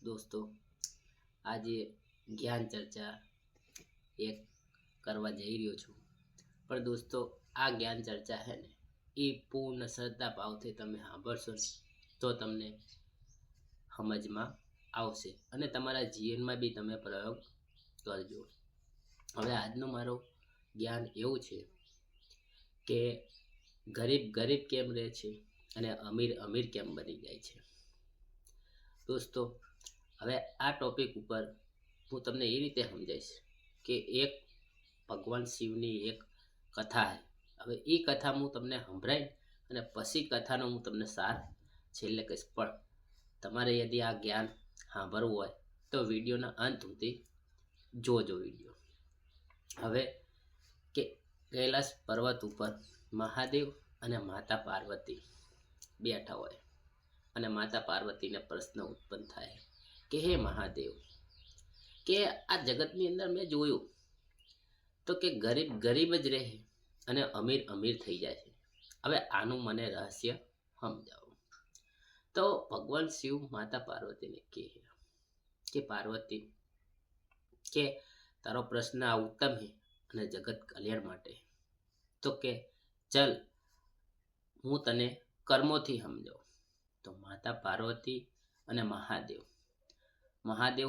દોસ્તો, આજે જ્ઞાન ચર્ચા એક કરવા જઈ રહ્યો છું. પણ દોસ્તો, આ જ્ઞાન ચર્ચા છે ને એ પૂર્ણ શ્રદ્ધા ભાવથી તમે સાંભળશો ને તો તમને સમજમાં આવશે અને તમારા જીવનમાં બી તમે પ્રયોગ કરજો. હવે આજનું મારું જ્ઞાન એવું છે કે ગરીબ ગરીબ કેમ રહે છે અને અમીર અમીર કેમ બની જાય છે. દોસ્તો, હવે આ ટોપિક ઉપર હું તમને એ રીતે સમજાવીશ કે એક ભગવાન શિવની એક કથા છે. હવે એ કથા હું તમને સંભળાવી અને પછી કથાનો હું તમને સાર છેલ્લે કહીશ. પણ તમારે યદિ આ જ્ઞાન સાંભળવું હોય તો વિડીયોના અંત સુધી જોજો વિડીયો. હવે કે કૈલાસ પર્વત ઉપર મહાદેવ અને માતા પાર્વતી બેઠા હોય અને માતા પાર્વતીને પ્રશ્ન ઉત્પન્ન થાય કે હે મહાદેવ, કે આ જગતની અંદર મેં જોયું તો કે ગરીબ ગરીબ જ રહે અને અમીર અમીર થઈ જાય છે. હવે આનું મને રહસ્ય સમજાવો. તો ભગવાન શિવ માતા પાર્વતીને કહે કે પાર્વતી, કે તારો પ્રશ્ન આ ઉત્તમ છે અને જગત કલ્યાણ માટે. તો કે ચલ હું તને કર્મોથી સમજાવું. તો માતા પાર્વતી અને મહાદેવ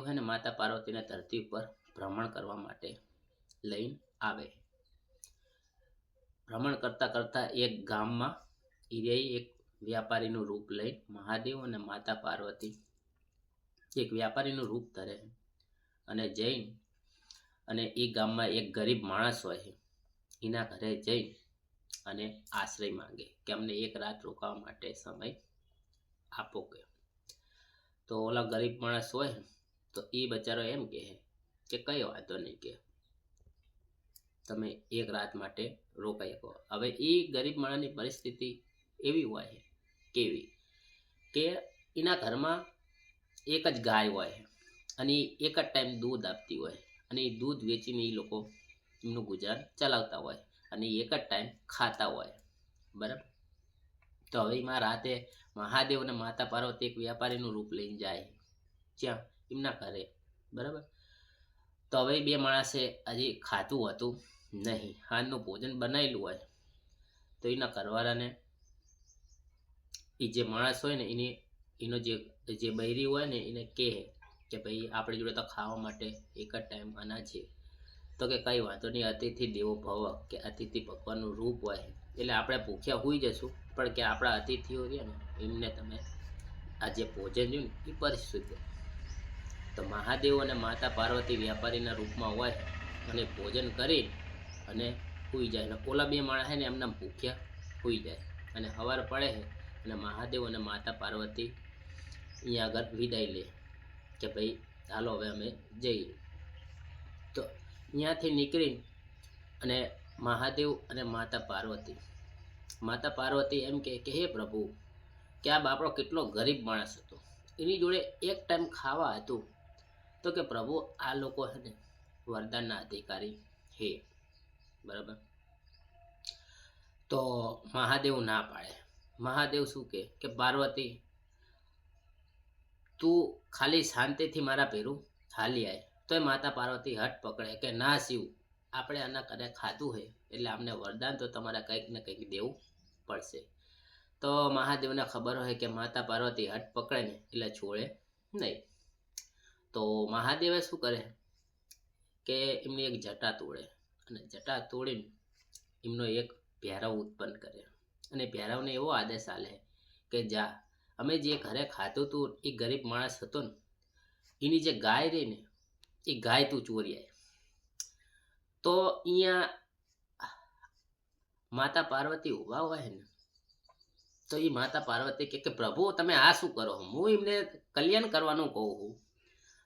છે ને માતા પાર્વતીને ધરતી ઉપર ભ્રમણ કરવા માટે લઈને આવે. ભ્રમણ કરતા કરતા એક ગામમાં એક વ્યાપારીનું રૂપ લઈ મહાદેવ અને માતા પાર્વતી એક વ્યાપારીનું રૂપ ધરે અને જઈને અને એ ગામમાં એક ગરીબ માણસ હોય છે એના ઘરે જઈ અને આશ્રય માંગે કે અમને એક રાત રોકાવા માટે સમય આપો. કે તો ઓલા ગરીબ માણસ હોય તો એ બચારો એમ કહે કે કઈ વાંધો નહીં, કે તમે એક રાત માટે રોકાઈ શકો. હવે એ ગરીબ માણસની પરિસ્થિતિ એવી હોય કેવી કે એના ઘરમાં એક જ ગાય હોય અને એક જ ટાઈમ દૂધ આપતી હોય અને એ દૂધ વેચીને એ લોકો એમનું ગુજરાન ચલાવતા હોય અને એક જ ટાઈમ ખાતા હોય. બરાબર. તો હવે એમાં રાતે મહાદેવ અને માતા પાર્વતી એક વ્યાપારીનું રૂપ લઈને જાય જ્યાં એમના ઘરે. બરાબર. તો હવે બે માણસે હજી ખાતું હતું નહીં, હાલનું ભોજન બનાવેલું હોય તો એના ઘરવાળાને એ જે માણસ હોય ને એનો જે બૈરી હોય ને એને કહે કે ભાઈ આપણી જોડે તો ખાવા માટે એક જ ટાઈમ અનાજ છે. તો કે કઈ વાંધો નહીં, અતિથિ દેવો ભવ, કે અતિથિ ભગવાનનું રૂપ હોય એટલે આપણે ભૂખ્યા હોઈ જશું પણ કે આપણા અતિથિઓ છે ને એમને તમે આ જે ભોજન રહ્યું ને એ પરિશુદ્ધ. તો મહાદેવ અને માતા પાર્વતી વ્યાપારીના રૂપમાં હોય અને ભોજન કરી અને સૂઈ જાય. ને ઓલા બે માણસ છે ને એમના ભૂખ્યા સૂઈ જાય અને સવાર પડે છે અને મહાદેવ અને માતા પાર્વતી અહીંયા આગળ વિદાય લે કે ભાઈ ચાલો હવે અમે જઈએ. તો અહીંયાથી નીકળી અને મહાદેવ અને માતા પાર્વતી એમ કે હે પ્રભુ, કે આ બાપડો કેટલો ગરીબ માણસ હતો, એની જોડે એક ટાઈમ ખાવા હતું. તો કે પ્રભુ આ લોકો છે ને વરદાનના અધિકારી હે. બરાબર. તો મહાદેવ ના પાડે. મહાદેવ શું કે પાર્વતી તું ખાલી શાંતિથી મારા ભેરું હાલી આય. તો એ માતા પાર્વતી હટ પકડે કે ના શિવ, આપણે આના કદાચ ખાધું હોય એટલે અમને વરદાન તો તમારે કંઈક ને કંઈક દેવું પડશે. તો મહાદેવને ખબર હોય કે માતા પાર્વતી હટ પકડે ને એટલે છોડે નહીં. તો મહાદેવે શું કરે કે એમની એક જટા તોડે અને જટા તોડીને એમનો એક ભેરવ ઉત્પન્ન કરે અને ભેરવને એવો આદેશ આલે કે જા, અમે જે ઘરે ખાતું હતું એ ગરીબ માણસ હતો ને એની જે ગાય રહી ને એ ગાય તું ચોરી આય. તો અહીંયા માતા પાર્વતી ઉભા હોય ને તો એ માતા પાર્વતી કે પ્રભુ તમે આ શું કરો, હું એમને કલ્યાણ કરવાનું કહું છું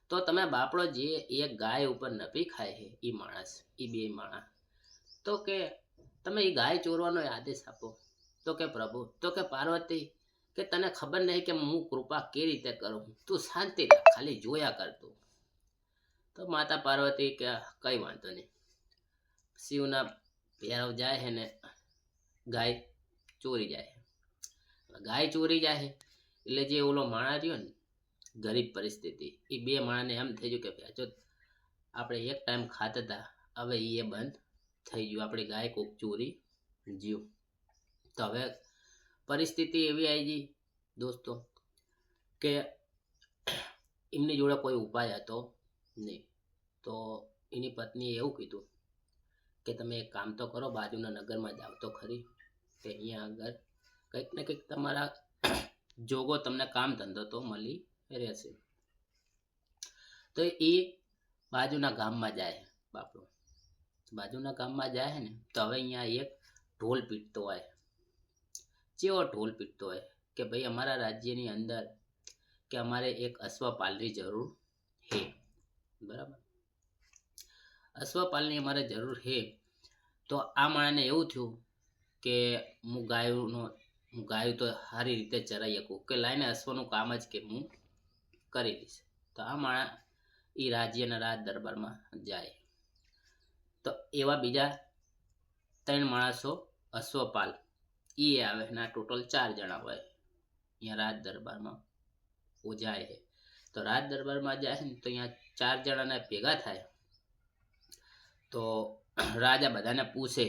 તો તમે બાપડો જે એક ગાય ઉપર નપી ખાય છે એ માણસ, એ બે માણસ, તો કે તમે એ ગાય ચોરવાનો આદેશ આપો. તો કે પ્રભુ, તો કે પાર્વતી કે તને ખબર નહીં કે હું કૃપા કેવી રીતે કરું, તું શાંતિ રાખ, ખાલી જોયા કરતો. તો માતા પાર્વતી કે કઈ વાંધો નહીં. શિવના ભેરવ જાય છે ને ગાય ચોરી જાય. ગાય ચોરી જાય એટલે જે ઓલો માણા રહ્યો ને ગરીબ પરિસ્થિતિ. એ બે માણસને એમ થઈ ગયું કે ભેંસો આપણે એક ટાઈમ ખાતા હતા, હવે એ બંધ થઈ ગયું, આપણી ગાય કોક ચોરી જ્યું. તો હવે પરિસ્થિતિ એવી આવી ગઈ દોસ્તો કે એમની જોડે કોઈ ઉપાય હતો નહીં. તો એની પત્નીએ એવું કીધું કે તમે એક કામ તો કરો, બાજુના નગરમાં જાઓ તો ખરી, કે અહીંયા આગળ કંઈક ને કંઈક તમારા જોગો તમને કામ ધંધો તો મળી રહેશે. તો એ બાજુના ગામમાં જાય બાપડો. બાજુના ગામમાં જાય ને તો હવે અહીંયા એક ઢોલ પીટતો હોય. કેવો ઢોલ પીટતો હોય કે ભાઈ અમારા રાજ્યની અંદર કે અમારે એક અશ્વપાલની જરૂર છે, બરાબર, અશ્વપાલની અમારે જરૂર છે. તો આ માણસને એવું થયું કે હું ગાયું તો સારી રીતે ચરાઈ શકું, કે લાઈને અશ્વનું કામ જ કે હું કરી દઈશ. તો આ માણસ એ રાજ્યના રાજ દરબારમાં જાય. તો એવા બીજા 3 માણસો અશ્વપાલ એ આવે ને આ ટોટલ 4 જણા હોય અહીંયા રાજ દરબારમાં જાય છે. તો રાજ દરબારમાં જાય ને તો અહીંયા 4 જણાને ભેગા થાય. તો રાજા બધાને પૂછે,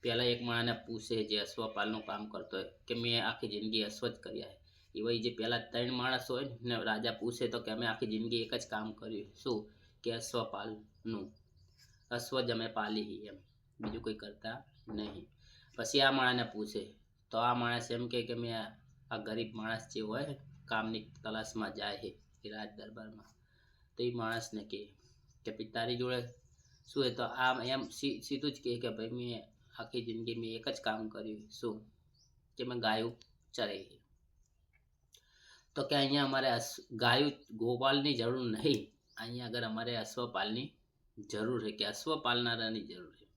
પહેલા એક માણસને પૂછે જે અશ્વપાલનું કામ કરતો હોય કે મેં આખી જિંદગી અશ્વ જ કર્યા. એવા જે પહેલા 3 માણસ હોય ને રાજા પૂછે તો કે અમે આખી જિંદગી એક જ કામ કર્યું, શું કે અશ્વપાલનું, અશ્વ જ અમે પાલી એમ, બીજું કોઈ કરતા નહીં. પછી આ માણસને પૂછે તો આ માણસ એમ કે મેં આ ગરીબ માણસ જે હોય કામની તલાશમાં જાય છે એ રાજ દરબારમાં. તો એ માણસને કે તારી જોડે શું હોય, તો આમ એમ સીધું જ કે ભાઈ મેં આખી જિંદગી મેં એક જ કામ કર્યું, શું કે મેં ગાયું ચરાઈ. તો કે અહીંયા અમારે ગાયું ગોપાલની જરૂર નહીં, અહીંયા આગળ અમારે અશ્વપાલની જરૂર છે, કે અશ્વ પાલનારાની જરૂર છે.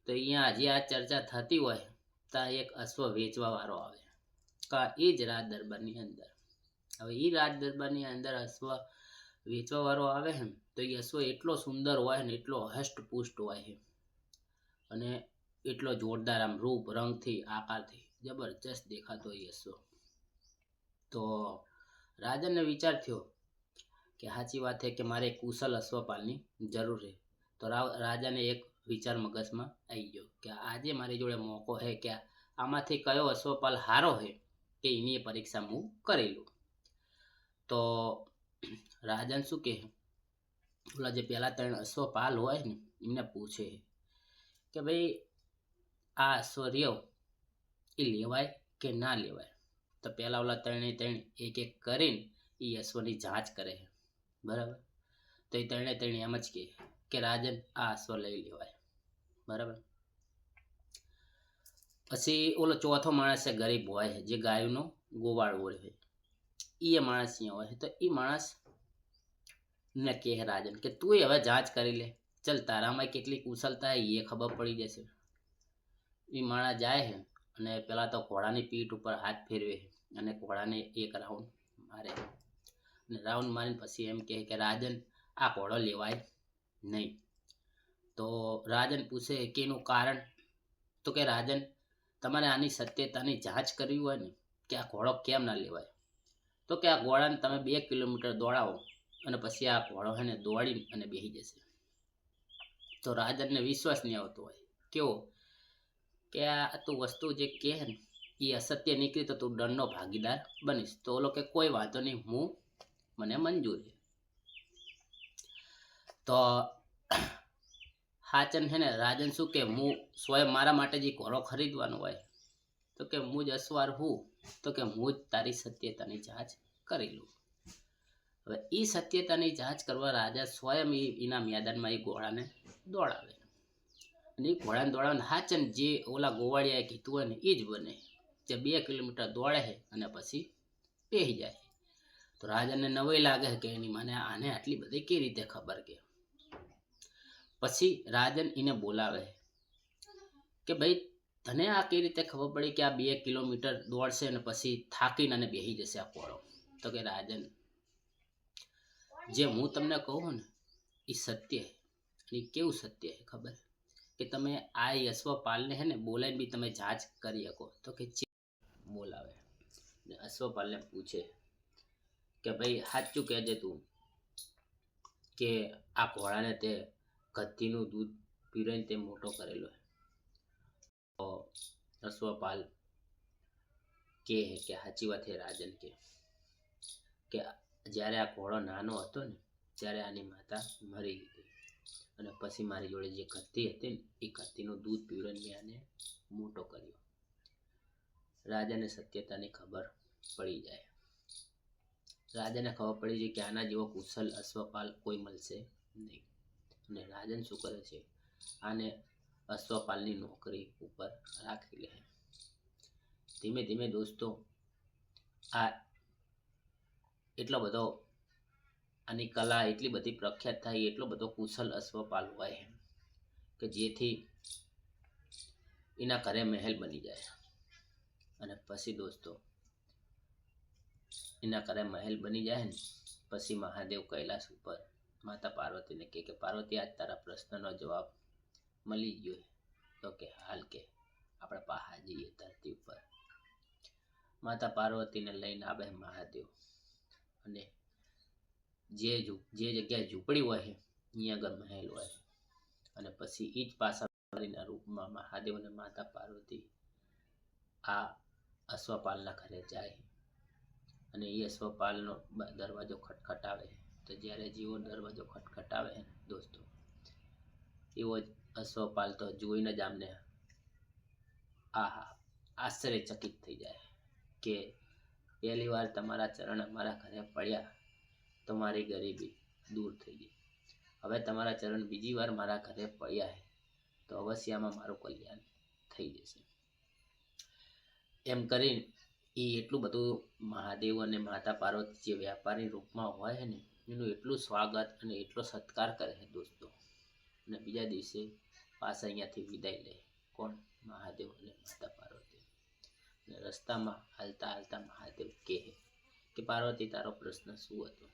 તો અહીંયા હજી આ ચર્ચા થતી હોય ત્યાં એક અશ્વ વેચવા વાળો આવે, કા એ જ રાજ દરબારની અંદર. હવે એ રાજ દરબારની અંદર અશ્વ વેચવા વાળો આવે છે તો એ અશ્વ એટલો સુંદર હોય ને એટલો હષ્ટપુષ્ટ હોય છે અને એટલો જોરદાર, આમ રૂપ રંગથી આકારથી જબરજસ્ત દેખાતો એ અશ્વ. તો રાજાને વિચાર થયો કે સાચી વાત છે કે મારે કુશલ અશ્વપાલની જરૂર છે. તો રાજાને એક વિચાર મગજમાં આવી ગયો કે આજે મારી જોડે મોકો છે કે આમાંથી કયો અશ્વપાલ સારો છે કે એની પરીક્ષા હું કરી લઉં. તો રાજાને શું કહે, ઓલા જે પહેલા 3 અશ્વપાલ હોય ને એમને પૂછે કે ભાઈ આ અશ્વ રહ્યો એ લેવાય કે ના લેવાય. તો પહેલા ઓલા 3 એક એક કરીને એ અશ્વની જાંચ કરે, બરાબર. તો એ 3 એમ જ કે રાજન આ અશ્વ લઈ લેવાય, બરાબર. પછી ઓલો ચોથો માણસ છે ગરીબ હોય છે જે ગાયનો ગોવાળ હોય, એ માણસ અહીંયા હોય. તો એ માણસ ને કહે રાજન કે તું હવે જાંચ કરી લે, ચલ તારામાં કેટલી કુશળતા એ ખબર પડી જશે. એ માણસ જાય છે અને પેલા તો ઘોડાની પીઠ ઉપર હાથ ફેરવે અને ઘોડાને એક રાઉન્ડ મારે, અને રાઉન્ડ મારીને પછી એમ કહે કે રાજન આ ઘોડો લેવાય નહીં. તો રાજન પૂછે કે એનું કારણ. તો કે રાજન તમારે આની સત્યતાની જાંચ કરવી હોય ને કે આ ઘોડો કેમ ના લેવાય, તો કે આ ઘોડાને તમે 2 કિલોમીટર દોડાવો અને પછી આ ઘોડો છે ને દોડીને અને બેસી જશે. તો રાજનને વિશ્વાસ નહીં આવતો હોય, કેવો કે આ તું વસ્તુ જે કહે ને એ અસત્ય નીકળી તો તું દંડનો ભાગીદાર બનીશ. તો ઓલો કે કોઈ વાંધો નહીં, મને મંજૂર છે. તો હાચન છે ને રાજન શું કે હું સ્વયં મારા માટે જે ઘોડો ખરીદવાનો હોય તો કે હું જ અસવાર હું, તો કે હું જ તારી સત્યતાની જાંચ કરી લઉં. હવે એ સત્યતાની જાંચ કરવા રાજા સ્વયં એના મેદાનમાં એ ઘોડાને દોડાવે અને એ ઘોડાને દોડાવે. હાચન જે ઓલા ગોવાળિયાએ કીધું હોય ને એ જ બને, જે 2 કિલોમીટર દોડે છે અને પછી બેસી જાય. તો રાજાને નવાઈ લાગે કે એની મને આને આટલી બધી કેવી રીતે ખબર. કે પછી રાજન એને બોલાવે કે ભાઈ તને આ કેવી રીતે ખબર પડી કે આ 2 કિલોમીટર દોડશે અને પછી થાકીને અને બેસી જશે આ ઘોડો. તો કે રાજન જે હું તમને કહું ને એ સત્ય છે. એ કેવું સત્ય છે ખબર કે તમે આ અશ્વપાલને હે ને બોલાવીને બી તમે જાંચ કરી શકો. તો કે બોલાવે અશ્વપાલને પૂછે કે ભાઈ સાચું કહેજે તું કે આ ઘોડાને તે ગધ્ધીનું દૂધ પીરાઈને તે મોટો કરેલો. તો અશ્વપાલ કે સાચી વાત છે રાજન કે જ્યારે આ ઘોડો નાનો હતો ને ત્યારે આની માતા મરી ગઈ અને પછી મારી જોડે જે ગધ્ધી હતી ને એ ગધ્ધીનું દૂધ પીવડાવીને આને મોટો કર્યો. રાજાને સત્યતાની ખબર પડી જાય. રાજાને ખબર પડી જાય કે આના જેવો કુશલ અશ્વપાલ કોઈ મળશે નહીં. અને રાજન શું કરે છે, આને અશ્વપાલની નોકરી ઉપર રાખી લે. ધીમે ધીમે દોસ્તો આ એટલો બધો આની કલા એટલી બધી પ્રખ્યાત થાય, એટલો બધો કુશલ અશ્વપાલ હોય કે જેથી એના ઘરે મહેલ બની જાય. અને પછી દોસ્તો એના ઘરે મહેલ બની જાય ને પછી મહાદેવ કૈલાસ ઉપર માતા પાર્વતીને કહે કે પાર્વતી આજ તારા પ્રશ્નનો જવાબ મળી ગયો. તો કે હાલ કે આપણે પહાડ જઈએ ધરતી ઉપર. માતા પાર્વતીને લઈને આવે મહાદેવ અને જે જગ્યાએ ઝૂંપડી હોય અહીંયા આગળ મહેલ હોય. અને પછી એ જ પાસાના રૂપમાં મહાદેવ અને માતા પાર્વતી આ અશ્વપાલના ઘરે જાય અને એ અશ્વપાલનો દરવાજો ખટખટાવે. તો જ્યારે જેવો દરવાજો ખટખટાવે દોસ્તો એવો જ અશ્વપાલ તો જોઈને જ આમને આશ્ચર્યચકિત થઈ જાય કે પહેલી વાર તમારા ચરણ અમારા ઘરે પડ્યા તો મારી ગરીબી દૂર થઈ ગઈ. હવે તમારા ચરણ બીજી વાર મારા ઘરે પડ્યા છે તો અવશ્ય આમાં મારું કલ્યાણ થઈ જશે. એમ કરીને એ એટલું બધું મહાદેવ અને માતા પાર્વતી જે વ્યાપારી રૂપમાં હોય ને એનું એટલું સ્વાગત અને એટલો સત્કાર કરે છે દોસ્તો. અને બીજા દિવસે પાછા અહીંયાથી વિદાય લે. કોણ? મહાદેવ અને માતા પાર્વતી. અને રસ્તામાં હાલતા હાલતા મહાદેવ કહે કે પાર્વતી તારો પ્રશ્ન શું હતો?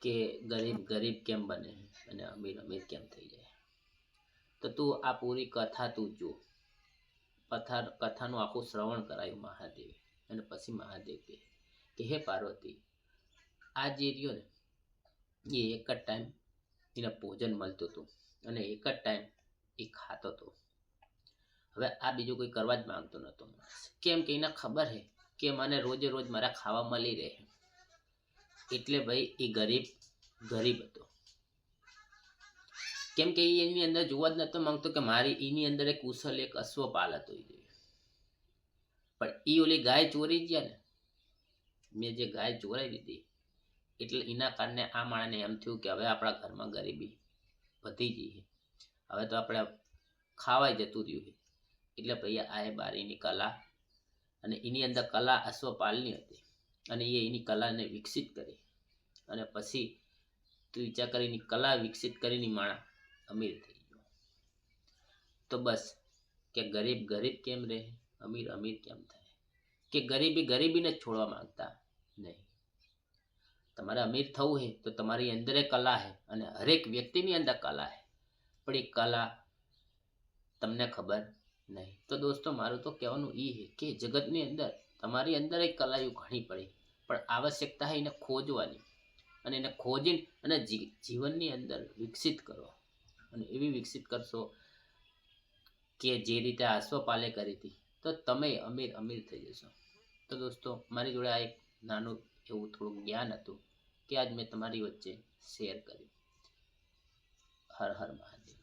કે ગરીબ ગરીબ કેમ બને અને અમીર અમીર કેમ થઈ જાય? તો તું આ પૂરી કથા તું જો. કથાનું આખું શ્રવણ કરાયું મહાદેવે. અને પછી મહાદેવ કે હે પાર્વતી આ જે રહ્યો ને એ એક જ ટાઈમ એને ભોજન મળતું હતું અને એક જ ટાઈમ એ ખાતો હતો. હવે આ બીજું કોઈ કરવા જ માંગતો નહોતો. કેમ કે એને ખબર છે કે મને રોજે રોજ મારા ખાવા મળી રહે એટલે ભાઈ એ ગરીબ હતો. કેમ કે એની અંદર જોવા જ નતો માંગતો કે મારી એની અંદર એક કુશલ એક અશ્વપાલ હતો. પણ એ ઓલી ગાય ચોરી ગયા ને, મેં જે ગાય ચોરાઈ દીધી એટલે એના કારણે આ માણસને એમ થયું કે હવે આપણા ઘરમાં ગરીબી વધી ગઈ, હવે તો આપણે ખાવાય જતું રહ્યું છે. એટલે ભાઈ આ બારીની કલા અને એની અંદર કલા અશ્વપાલની હતી અને એની કલાને વિકસિત કરી અને પછી તું વિચાર કરીને કલા વિકસિત કરીને માણસ અમીર થઈ ગયો. તો બસ કે ગરીબ ગરીબ કેમ રહે, અમીર અમીર કેમ થાય? કે ગરીબીને જ છોડવા માંગતા નહીં. તમારે અમીર થવું છે તો તમારી અંદર કલા છે અને હરેક વ્યક્તિની અંદર કલા છે, પણ એ કલા તમને ખબર નહીં. તો દોસ્તો મારું તો કહેવાનું એ છે કે જગતની અંદર તમારી અંદર એક કલાઓ ઘણી પડી, પણ આવશ્યકતા છે એને ખોજવાની અને એને ખોજીને અને જીવનની અંદર વિકસિત કરો. અને એવી વિકસિત કરશો કે જે રીતે અશ્વપાલે કરી હતી તો તમે અમીર થઈ જશો. તો દોસ્તો મારી જોડે આ એક નાનું એવું થોડું જ્ઞાન હતું કે આજ મેં તમારી વચ્ચે શેર કર્યું. હર હર મહાદેવ.